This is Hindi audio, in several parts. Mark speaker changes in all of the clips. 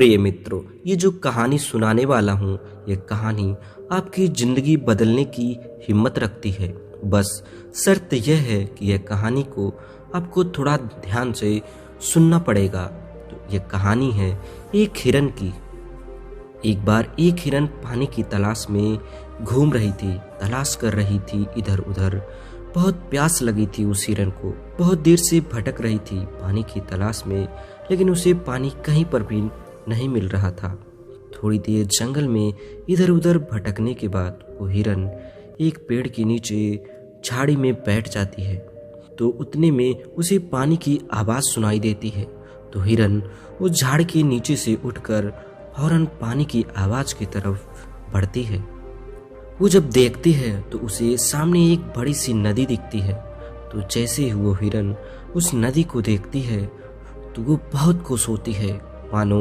Speaker 1: प्रिय मित्रों, ये जो कहानी सुनाने वाला हूँ, ये कहानी आपकी ज़िंदगी बदलने की हिम्मत रखती है। बस शर्त यह है कि यह कहानी को आपको थोड़ा ध्यान से सुनना पड़ेगा। तो यह कहानी है एक हिरन की। एक बार एक हिरन पानी की तलाश में घूम रही थी, तलाश कर रही थी इधर उधर। बहुत प्यास लगी थी उस हिरन को, बहुत देर से भटक रही थी पानी की तलाश में, लेकिन उसे पानी कहीं पर भी नहीं मिल रहा था। थोड़ी देर जंगल में इधर उधर भटकने के बाद वो हिरन एक पेड़ के नीचे झाड़ी में बैठ जाती है। तो उतने में उसे पानी की आवाज़ सुनाई देती है। तो हिरन उस झाड़ के नीचे से उठकर फौरन पानी की आवाज़ की तरफ बढ़ती है। वो जब देखती है तो उसे सामने एक बड़ी सी नदी दिखती है। तो जैसे ही वो हिरन उस नदी को देखती है तो वो बहुत खुश होती है, मानो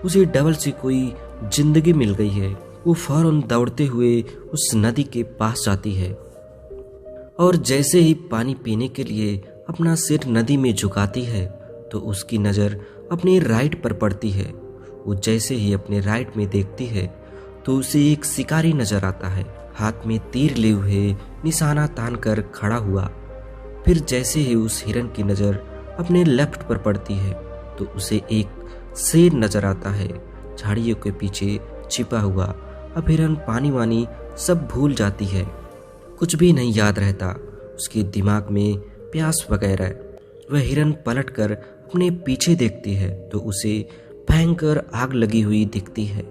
Speaker 1: उसे डबल से कोई जिंदगी मिल गई है। वो फौरन दौड़ते हुए उस नदी के पास जाती है और जैसे ही पानी पीने के लिए अपना सिर नदी में झुकाती है तो उसकी नज़र अपने राइट पर पड़ती है। वो जैसे ही अपने राइट में देखती है तो उसे एक शिकारी नजर आता है, हाथ में तीर लिए हुए निशाना तान कर खड़ा हुआ। फिर जैसे ही उस हिरन की नज़र अपने लेफ्ट पर पड़ती है तो उसे एक शेर नजर आता है, झाड़ियों के पीछे छिपा हुआ। अब हिरन पानी वानी सब भूल जाती है, कुछ भी नहीं याद रहता उसके दिमाग में, प्यास वगैरह। वह हिरन पलटकर अपने पीछे देखती है तो उसे भयंकर आग लगी हुई दिखती है,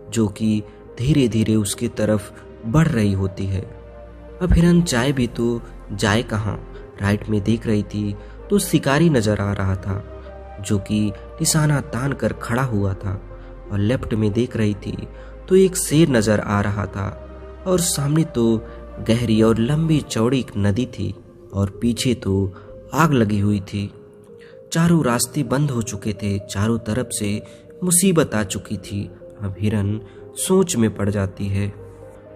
Speaker 1: जो कि धीरे धीरे उसकी तरफ बढ़ रही होती है। अब हिरन जाए भी तो जाए कहाँ। राइट में देख रही थी तो शिकारी नजर आ रहा था, जो कि निशाना तान कर खड़ा हुआ था, और लेफ्ट में देख रही थी तो एक शेर नजर आ रहा था, और सामने तो गहरी और लंबी चौड़ी एक नदी थी, और पीछे तो आग लगी हुई थी। चारों रास्ते बंद हो चुके थे, चारों तरफ से मुसीबत आ चुकी थी। अब हिरन सोच में पड़ जाती है।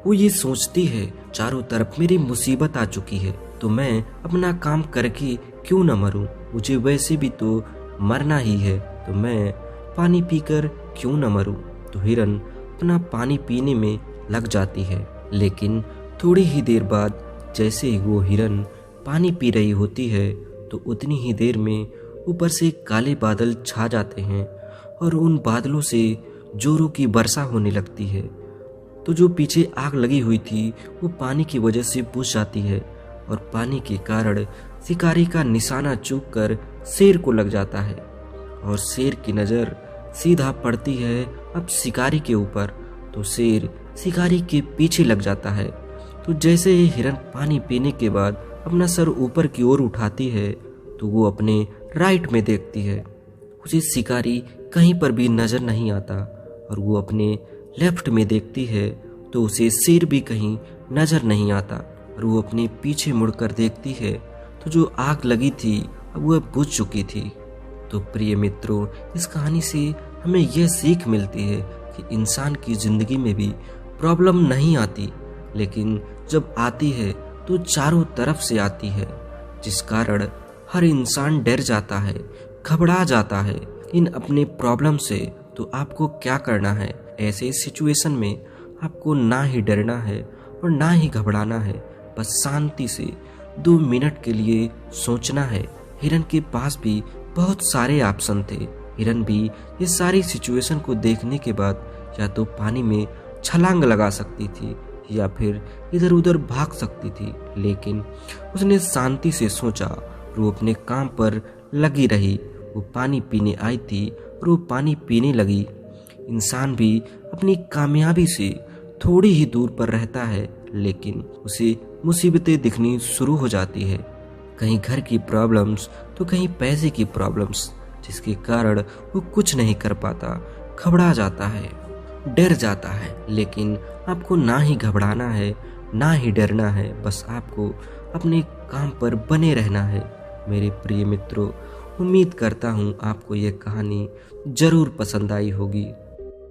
Speaker 1: वो ये सोचती है, चारों तरफ मेरी मुसीबत आ चुकी है तो मैं अपना काम करके क्यों न मरूं। मुझे वैसे भी तो मरना ही है, तो मैं पानी पीकर क्यों न मरूं। तो हिरन अपना पानी पीने में लग जाती है। लेकिन थोड़ी ही देर बाद जैसे ही वो हिरन पानी पी रही होती है तो उतनी ही देर में ऊपर से काले बादल छा जाते हैं, और उन बादलों से जोरों की वर्षा होने लगती है। तो जो पीछे आग लगी हुई थी वो पानी की वजह से बुझ जाती है, और पानी के कारण शिकारी का निशाना चूक कर शेर को लग जाता है, और शेर की नज़र सीधा पड़ती है अब शिकारी के ऊपर। तो शेर शिकारी के पीछे लग जाता है। तो जैसे ही हिरन पानी पीने के बाद अपना सर ऊपर की ओर उठाती है तो वो अपने राइट में देखती है, उसे शिकारी कहीं पर भी नज़र नहीं आता, और वो अपने लेफ्ट में देखती है तो उसे शेर भी कहीं नज़र नहीं आता, और वो अपने पीछे मुड़कर देखती है तो जो आग लगी थी अब वह बुझ चुकी थी। तो प्रिय मित्रों, इस कहानी से हमें यह सीख मिलती है कि इंसान की ज़िंदगी में भी प्रॉब्लम नहीं आती, लेकिन जब आती है तो चारों तरफ से आती है, जिस कारण हर इंसान डर जाता है, घबरा जाता है इन अपने प्रॉब्लम से। तो आपको क्या करना है, ऐसे सिचुएशन में आपको ना ही डरना है और ना ही घबराना है, बस शांति से 2 मिनट के लिए सोचना है। हिरन के पास भी बहुत सारे ऑप्शन थे। हिरन भी ये सारी सिचुएशन को देखने के बाद या तो पानी में छलांग लगा सकती थी या फिर इधर उधर भाग सकती थी, लेकिन उसने शांति से सोचा और वो अपने काम पर लगी रही। वो पानी पीने आई थी और वो पानी पीने लगी। इंसान भी अपनी कामयाबी से थोड़ी ही दूर पर रहता है, लेकिन उसे मुसीबतें दिखनी शुरू हो जाती है, कहीं घर की प्रॉब्लम्स तो कहीं पैसे की प्रॉब्लम्स, जिसके कारण वो कुछ नहीं कर पाता, घबरा जाता है, डर जाता है। लेकिन आपको ना ही घबराना है ना ही डरना है, बस आपको अपने काम पर बने रहना है। मेरे प्रिय मित्रों, उम्मीद करता हूँ आपको यह कहानी ज़रूर पसंद आई होगी।